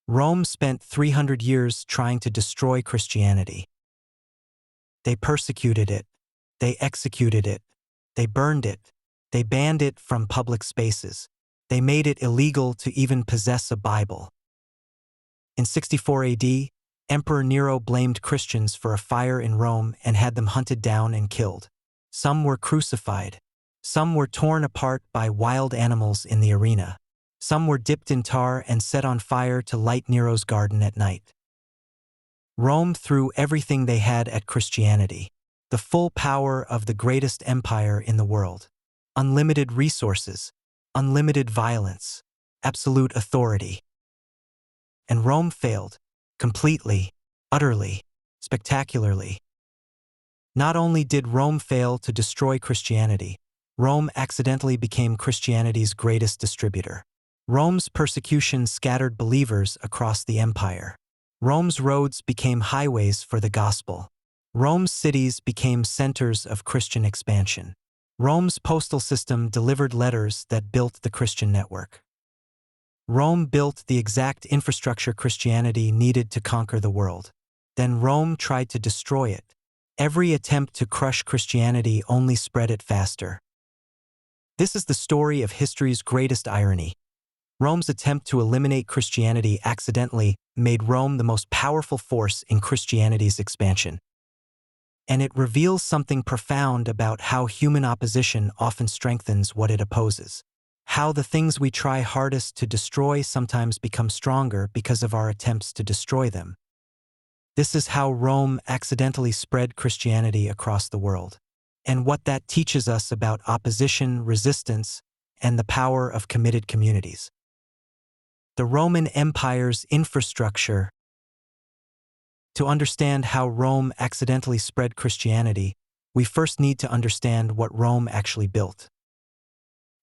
Rome spent 300 years trying to destroy Christianity. They persecuted it. They executed it. They burned it. They banned it from public spaces. They made it illegal to even possess a Bible. In 64 AD, Emperor Nero blamed Christians for a fire in Rome and had them hunted down and killed. Some were crucified. Some were torn apart by wild animals in the arena. Some were dipped in tar and set on fire to light Nero's garden at night. Rome threw everything they had at Christianity, the full power of the greatest empire in the world. Unlimited resources, unlimited violence, absolute authority. And Rome failed, completely, utterly, spectacularly. Not only did Rome fail to destroy Christianity, Rome accidentally became Christianity's greatest distributor. Rome's persecution scattered believers across the empire. Rome's roads became highways for the gospel. Rome's cities became centers of Christian expansion. Rome's postal system delivered letters that built the Christian network. Rome built the exact infrastructure Christianity needed to conquer the world. Then Rome tried to destroy it. Every attempt to crush Christianity only spread it faster. This is the story of history's greatest irony. Rome's attempt to eliminate Christianity accidentally made Rome the most powerful force in Christianity's expansion. And it reveals something profound about how human opposition often strengthens what it opposes. How the things we try hardest to destroy sometimes become stronger because of our attempts to destroy them. This is how Rome accidentally spread Christianity across the world, and what that teaches us about opposition, resistance, and the power of committed communities. The Roman Empire's infrastructure. To understand how Rome accidentally spread Christianity, we first need to understand what Rome actually built.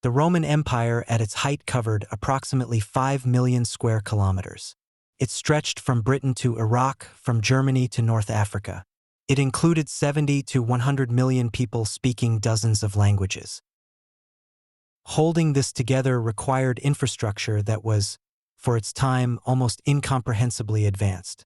The Roman Empire at its height covered approximately 5 million square kilometers. It stretched from Britain to Iraq, from Germany to North Africa. It included 70 to 100 million people speaking dozens of languages. Holding this together required infrastructure that was, for its time, almost incomprehensibly advanced.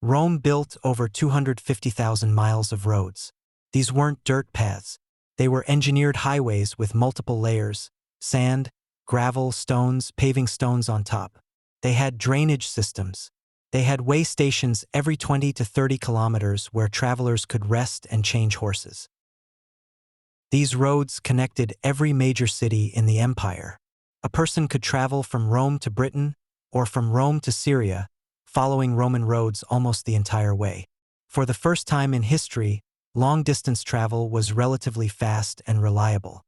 Rome built over 250,000 miles of roads. These weren't dirt paths. They were engineered highways with multiple layers: sand, gravel, stones, paving stones on top. They had drainage systems. They had way stations every 20 to 30 kilometers where travelers could rest and change horses. These roads connected every major city in the empire. A person could travel from Rome to Britain or from Rome to Syria, following Roman roads almost the entire way. For the first time in history, long-distance travel was relatively fast and reliable.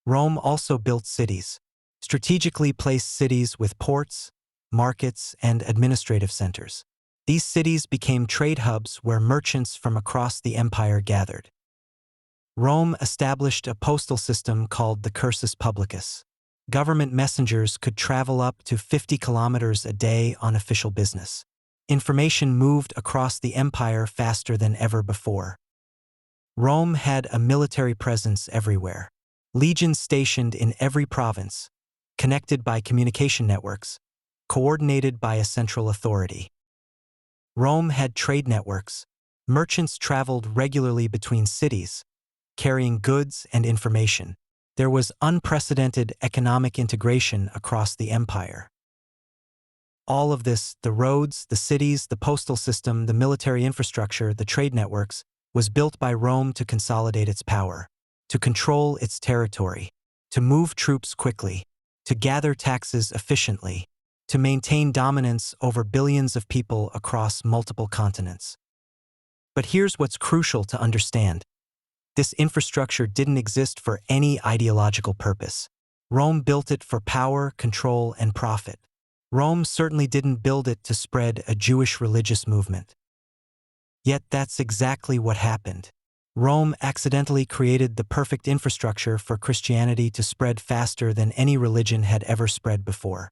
Rome also built cities, strategically placed cities with ports, markets, and administrative centers. These cities became trade hubs where merchants from across the empire gathered. Rome established a postal system called the cursus publicus. Government messengers could travel up to 50 kilometers a day on official business. Information moved across the empire faster than ever before. Rome had a military presence everywhere. Legions stationed in every province, connected by communication networks, coordinated by a central authority. Rome had trade networks. Merchants traveled regularly between cities, carrying goods and information. There was unprecedented economic integration across the empire. All of this, the roads, the cities, the postal system, the military infrastructure, the trade networks, was built by Rome to consolidate its power, to control its territory, to move troops quickly, to gather taxes efficiently, to maintain dominance over billions of people across multiple continents. But here's what's crucial to understand. This infrastructure didn't exist for any ideological purpose. Rome built it for power, control, and profit. Rome certainly didn't build it to spread a Jewish religious movement. Yet that's exactly what happened. Rome accidentally created the perfect infrastructure for Christianity to spread faster than any religion had ever spread before.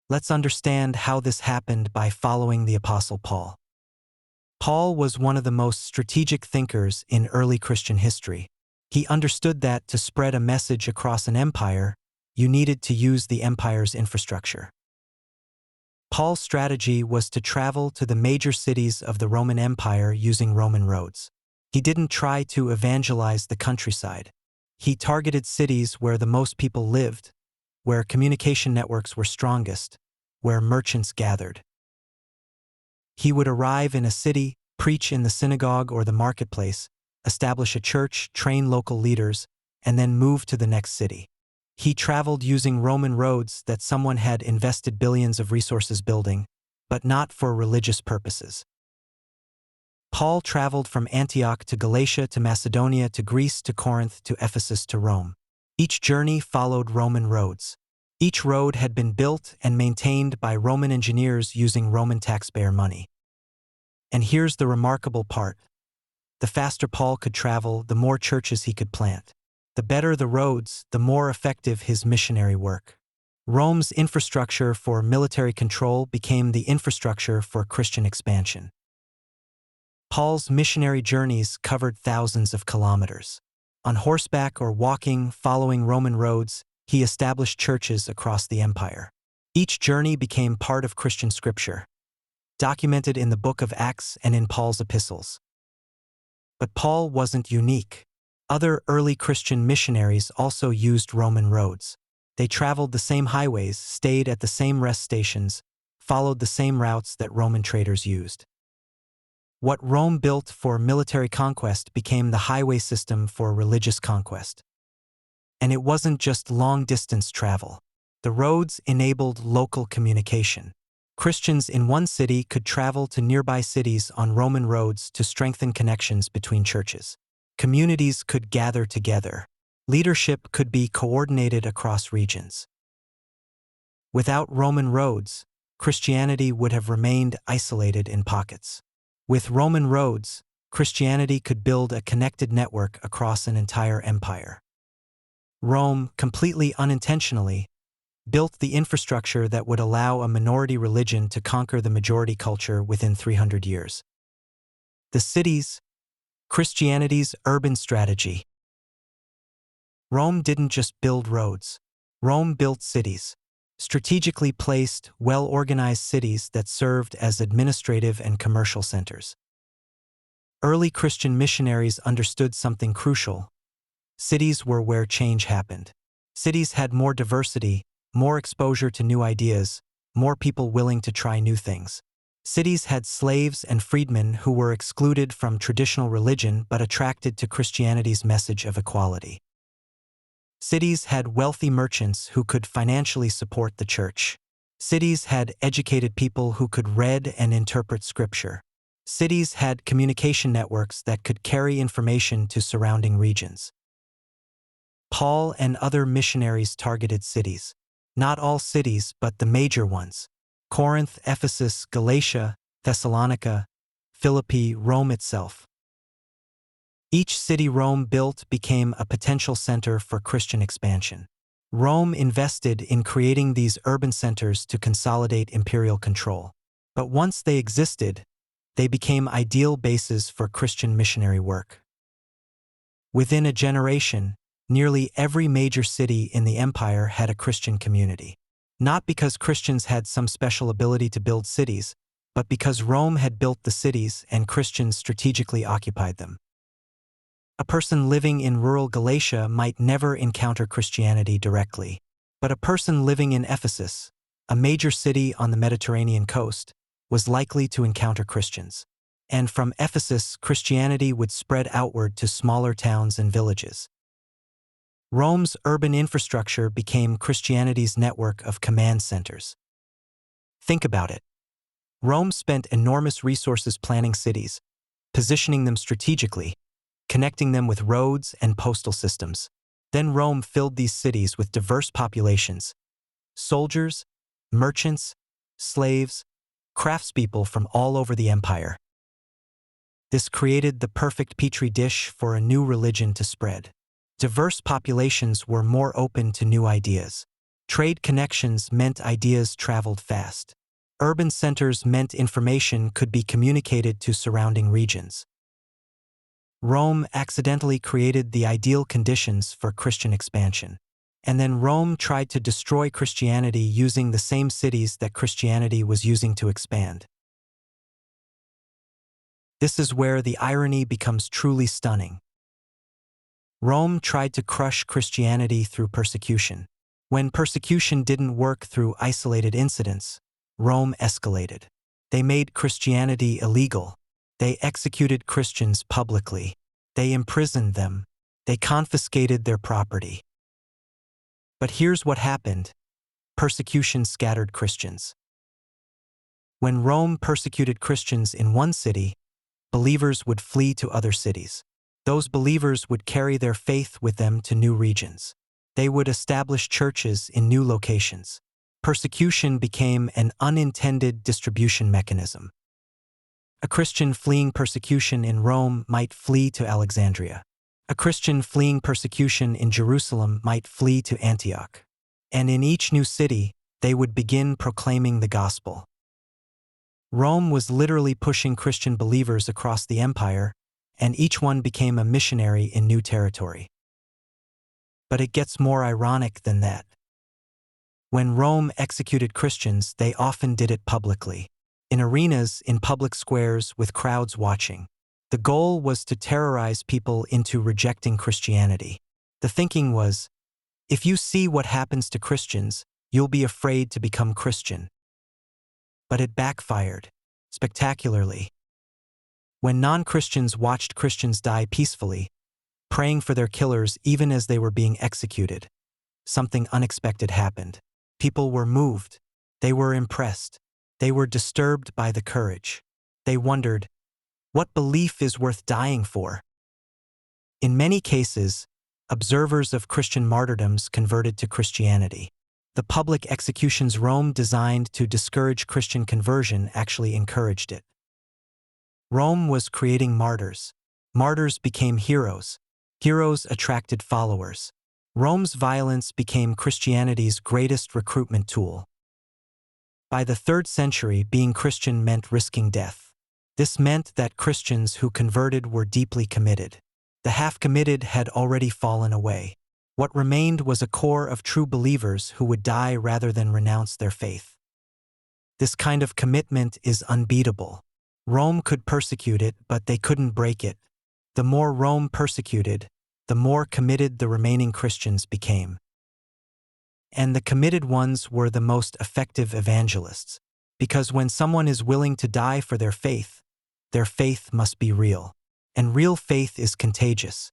Let's understand how this happened by following the Apostle Paul. Paul was one of the most strategic thinkers in early Christian history. He understood that to spread a message across an empire, you needed to use the empire's infrastructure. Paul's strategy was to travel to the major cities of the Roman Empire using Roman roads. He didn't try to evangelize the countryside. He targeted cities where the most people lived, where communication networks were strongest, where merchants gathered. He would arrive in a city, preach in the synagogue or the marketplace, establish a church, train local leaders, and then move to the next city. He traveled using Roman roads that someone had invested billions of resources building, but not for religious purposes. Paul traveled from Antioch to Galatia to Macedonia to Greece to Corinth to Ephesus to Rome. Each journey followed Roman roads. Each road had been built and maintained by Roman engineers using Roman taxpayer money. And here's the remarkable part. The faster Paul could travel, the more churches he could plant. The better the roads, the more effective his missionary work. Rome's infrastructure for military control became the infrastructure for Christian expansion. Paul's missionary journeys covered thousands of kilometers. On horseback or walking, following Roman roads, he established churches across the empire. Each journey became part of Christian scripture, documented in the book of Acts and in Paul's epistles. But Paul wasn't unique. Other early Christian missionaries also used Roman roads. They traveled the same highways, stayed at the same rest stations, followed the same routes that Roman traders used. What Rome built for military conquest became the highway system for religious conquest. And it wasn't just long-distance travel. The roads enabled local communication. Christians in one city could travel to nearby cities on Roman roads to strengthen connections between churches. Communities could gather together. Leadership could be coordinated across regions. Without Roman roads, Christianity would have remained isolated in pockets. With Roman roads, Christianity could build a connected network across an entire empire. Rome, completely unintentionally, built the infrastructure that would allow a minority religion to conquer the majority culture within 300 years. The cities, Christianity's urban strategy. Rome didn't just build roads. Rome built cities, strategically placed, well-organized cities that served as administrative and commercial centers. Early Christian missionaries understood something crucial. Cities were where change happened. Cities had more diversity, more exposure to new ideas, more people willing to try new things. Cities had slaves and freedmen who were excluded from traditional religion but attracted to Christianity's message of equality. Cities had wealthy merchants who could financially support the church. Cities had educated people who could read and interpret scripture. Cities had communication networks that could carry information to surrounding regions. Paul and other missionaries targeted cities. Not all cities, but the major ones. Corinth, Ephesus, Galatia, Thessalonica, Philippi, Rome itself. Each city Rome built became a potential center for Christian expansion. Rome invested in creating these urban centers to consolidate imperial control. But once they existed, they became ideal bases for Christian missionary work. Within a generation, nearly every major city in the empire had a Christian community. Not because Christians had some special ability to build cities, but because Rome had built the cities and Christians strategically occupied them. A person living in rural Galatia might never encounter Christianity directly, but a person living in Ephesus, a major city on the Mediterranean coast, was likely to encounter Christians. And from Ephesus, Christianity would spread outward to smaller towns and villages. Rome's urban infrastructure became Christianity's network of command centers. Think about it. Rome spent enormous resources planning cities, positioning them strategically, connecting them with roads and postal systems. Then Rome filled these cities with diverse populations: soldiers, merchants, slaves, craftspeople from all over the empire. This created the perfect petri dish for a new religion to spread. Diverse populations were more open to new ideas. Trade connections meant ideas traveled fast. Urban centers meant information could be communicated to surrounding regions. Rome accidentally created the ideal conditions for Christian expansion. And then Rome tried to destroy Christianity using the same cities that Christianity was using to expand. This is where the irony becomes truly stunning. Rome tried to crush Christianity through persecution. When persecution didn't work through isolated incidents, Rome escalated. They made Christianity illegal. They executed Christians publicly. They imprisoned them. They confiscated their property. But here's what happened. Persecution scattered Christians. When Rome persecuted Christians in one city, believers would flee to other cities. Those believers would carry their faith with them to new regions. They would establish churches in new locations. Persecution became an unintended distribution mechanism. A Christian fleeing persecution in Rome might flee to Alexandria. A Christian fleeing persecution in Jerusalem might flee to Antioch. And in each new city, they would begin proclaiming the gospel. Rome was literally pushing Christian believers across the empire, and each one became a missionary in new territory. But it gets more ironic than that. When Rome executed Christians, they often did it publicly, in arenas, in public squares, with crowds watching. The goal was to terrorize people into rejecting Christianity. The thinking was, if you see what happens to Christians, you'll be afraid to become Christian. But it backfired, spectacularly. When non-Christians watched Christians die peacefully, praying for their killers even as they were being executed, something unexpected happened. People were moved. They were impressed. They were disturbed by the courage. They wondered, what belief is worth dying for? In many cases, observers of Christian martyrdoms converted to Christianity. The public executions Rome designed to discourage Christian conversion actually encouraged it. Rome was creating martyrs. Martyrs became heroes. Heroes attracted followers. Rome's violence became Christianity's greatest recruitment tool. By the 3rd century, being Christian meant risking death. This meant that Christians who converted were deeply committed. The half-committed had already fallen away. What remained was a core of true believers who would die rather than renounce their faith. This kind of commitment is unbeatable. Rome could persecute it, but they couldn't break it. The more Rome persecuted, the more committed the remaining Christians became. And the committed ones were the most effective evangelists, because when someone is willing to die for their faith must be real. And real faith is contagious.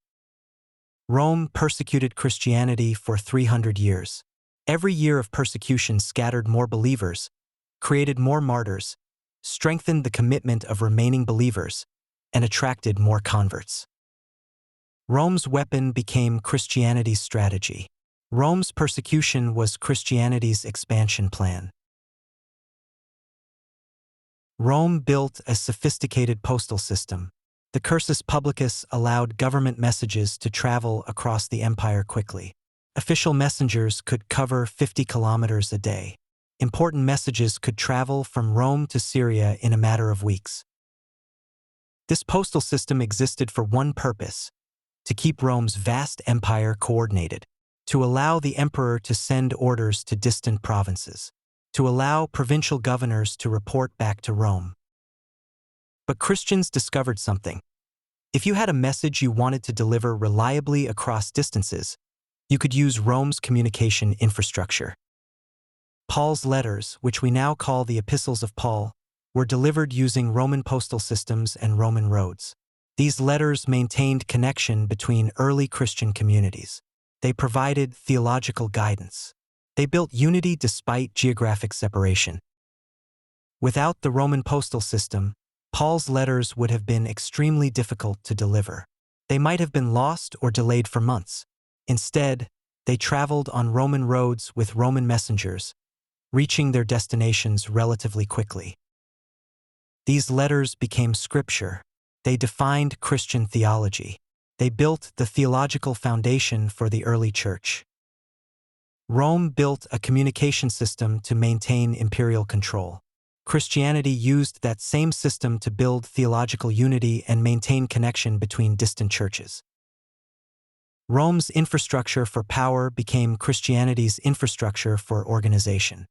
Rome persecuted Christianity for 300 years. Every year of persecution scattered more believers, created more martyrs, strengthened the commitment of remaining believers, and attracted more converts. Rome's weapon became Christianity's strategy. Rome's persecution was Christianity's expansion plan. Rome built a sophisticated postal system. The cursus publicus allowed government messages to travel across the empire quickly. Official messengers could cover 50 kilometers a day. Important messages could travel from Rome to Syria in a matter of weeks. This postal system existed for one purpose: to keep Rome's vast empire coordinated, to allow the emperor to send orders to distant provinces, to allow provincial governors to report back to Rome. But Christians discovered something. If you had a message you wanted to deliver reliably across distances, you could use Rome's communication infrastructure. Paul's letters, which we now call the Epistles of Paul, were delivered using Roman postal systems and Roman roads. These letters maintained connection between early Christian communities. They provided theological guidance. They built unity despite geographic separation. Without the Roman postal system, Paul's letters would have been extremely difficult to deliver. They might have been lost or delayed for months. Instead, they traveled on Roman roads with Roman messengers, reaching their destinations relatively quickly. These letters became scripture. They defined Christian theology. They built the theological foundation for the early church. Rome built a communication system to maintain imperial control. Christianity used that same system to build theological unity and maintain connection between distant churches. Rome's infrastructure for power became Christianity's infrastructure for organization.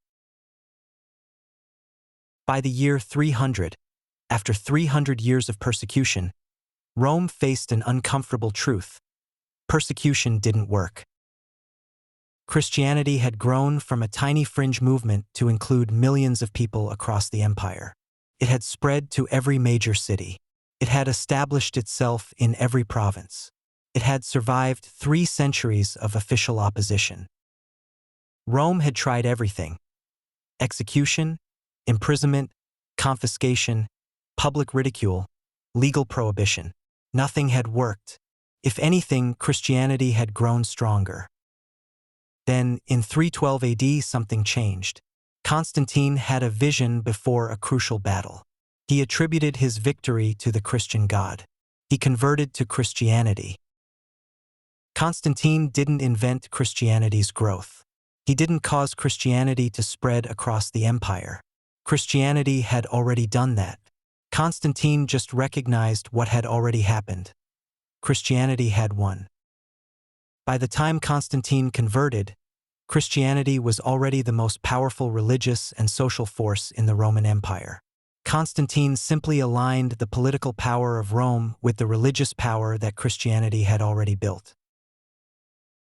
By the year 300, after 300 years of persecution, Rome faced an uncomfortable truth. Persecution didn't work. Christianity had grown from a tiny fringe movement to include millions of people across the empire. It had spread to every major city. It had established itself in every province. It had survived 3 centuries of official opposition. Rome had tried everything: execution, imprisonment, confiscation, public ridicule, legal prohibition. Nothing had worked. If anything, Christianity had grown stronger. Then, in 312 AD, something changed. Constantine had a vision before a crucial battle. He attributed his victory to the Christian God. He converted to Christianity. Constantine didn't invent Christianity's growth. He didn't cause Christianity to spread across the empire. Christianity had already done that. Constantine just recognized what had already happened. Christianity had won. By the time Constantine converted, Christianity was already the most powerful religious and social force in the Roman Empire. Constantine simply aligned the political power of Rome with the religious power that Christianity had already built.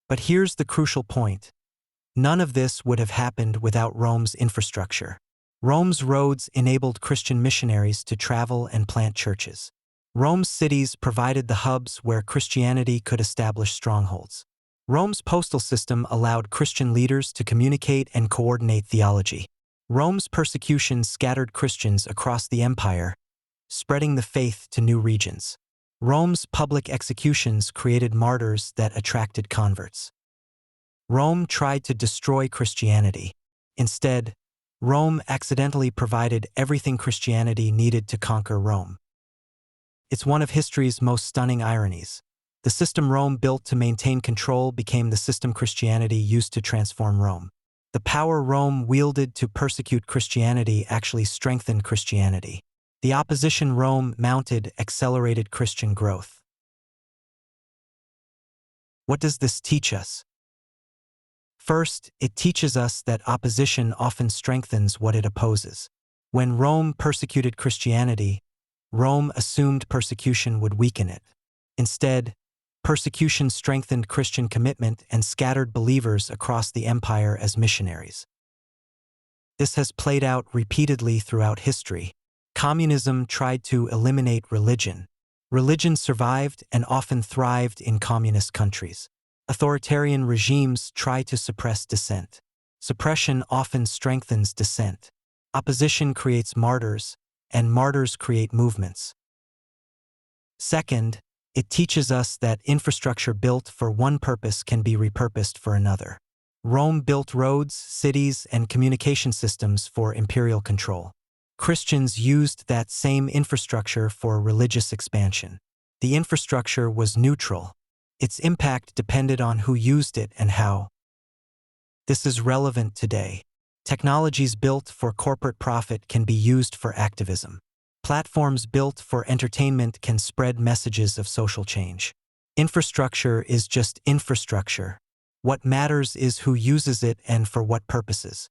But here's the crucial point. None of this would have happened without Rome's infrastructure. Rome's roads enabled Christian missionaries to travel and plant churches. Rome's cities provided the hubs where Christianity could establish strongholds. Rome's postal system allowed Christian leaders to communicate and coordinate theology. Rome's persecution scattered Christians across the empire, spreading the faith to new regions. Rome's public executions created martyrs that attracted converts. Rome tried to destroy Christianity. Instead, Rome accidentally provided everything Christianity needed to conquer Rome. It's one of history's most stunning ironies. The system Rome built to maintain control became the system Christianity used to transform Rome. The power Rome wielded to persecute Christianity actually strengthened Christianity. The opposition Rome mounted accelerated Christian growth. What does this teach us? First, it teaches us that opposition often strengthens what it opposes. When Rome persecuted Christianity, Rome assumed persecution would weaken it. Instead, persecution strengthened Christian commitment and scattered believers across the empire as missionaries. This has played out repeatedly throughout history. Communism tried to eliminate religion. Religion survived and often thrived in communist countries. Authoritarian regimes try to suppress dissent. Suppression often strengthens dissent. Opposition creates martyrs, and martyrs create movements. Second, it teaches us that infrastructure built for one purpose can be repurposed for another. Rome built roads, cities, and communication systems for imperial control. Christians used that same infrastructure for religious expansion. The infrastructure was neutral. Its impact depended on who used it and how. This is relevant today. Technologies built for corporate profit can be used for activism. Platforms built for entertainment can spread messages of social change. Infrastructure is just infrastructure. What matters is who uses it and for what purposes.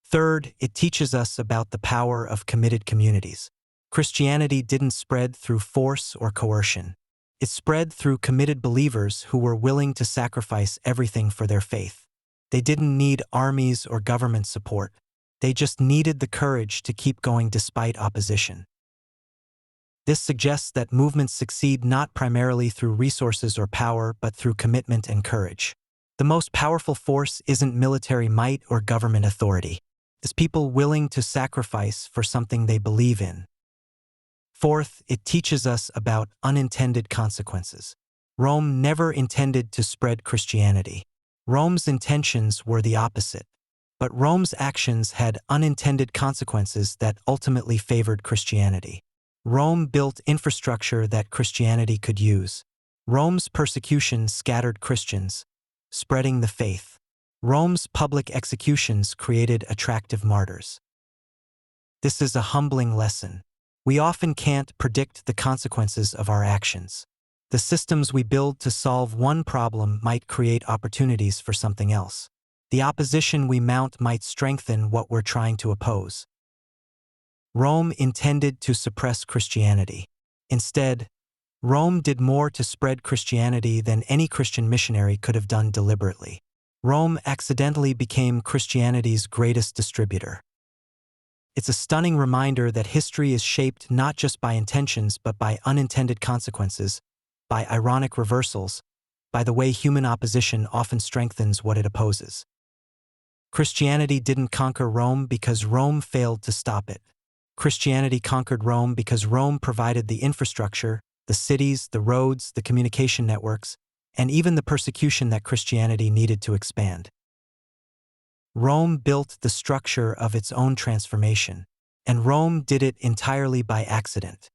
Third, it teaches us about the power of committed communities. Christianity didn't spread through force or coercion. It spread through committed believers who were willing to sacrifice everything for their faith. They didn't need armies or government support. They just needed the courage to keep going despite opposition. This suggests that movements succeed not primarily through resources or power, but through commitment and courage. The most powerful force isn't military might or government authority. It's people willing to sacrifice for something they believe in. Fourth, it teaches us about unintended consequences. Rome never intended to spread Christianity. Rome's intentions were the opposite. But Rome's actions had unintended consequences that ultimately favored Christianity. Rome built infrastructure that Christianity could use. Rome's persecution scattered Christians, spreading the faith. Rome's public executions created attractive martyrs. This is a humbling lesson. We often can't predict the consequences of our actions. The systems we build to solve one problem might create opportunities for something else. The opposition we mount might strengthen what we're trying to oppose. Rome intended to suppress Christianity. Instead, Rome did more to spread Christianity than any Christian missionary could have done deliberately. Rome accidentally became Christianity's greatest distributor. It's a stunning reminder that history is shaped not just by intentions but by unintended consequences, by ironic reversals, by the way human opposition often strengthens what it opposes. Christianity didn't conquer Rome because Rome failed to stop it. Christianity conquered Rome because Rome provided the infrastructure, the cities, the roads, the communication networks, and even the persecution that Christianity needed to expand. Rome built the structure of its own transformation, and Rome did it entirely by accident.